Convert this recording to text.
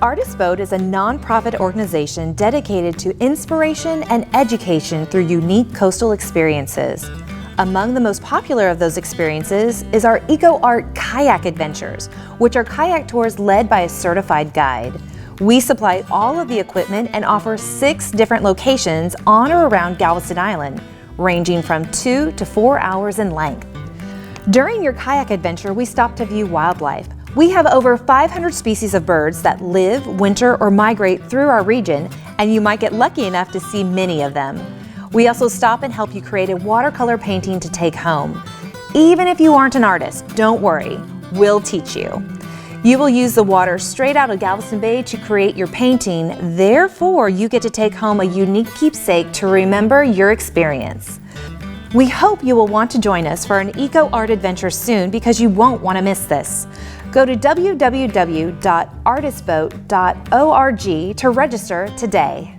Artist Boat is a nonprofit organization dedicated to inspiration and education through unique coastal experiences. Among the most popular of those experiences is our eco-art kayak adventures, which are kayak tours led by a certified guide. We supply all of the equipment and offer 6 different locations on or around Galveston Island, ranging from 2 to 4 hours in length. During your kayak adventure, we stop to view wildlife. We have over 500 species of birds that live, winter, or migrate through our region, and you might get lucky enough to see many of them. We also stop and help you create a watercolor painting to take home. Even if you aren't an artist, don't worry, we'll teach you. You will use the water straight out of Galveston Bay to create your painting, therefore you get to take home a unique keepsake to remember your experience. We hope you will want to join us for an eco-art adventure soon because you won't want to miss this. Go to www.artistboat.org to register today.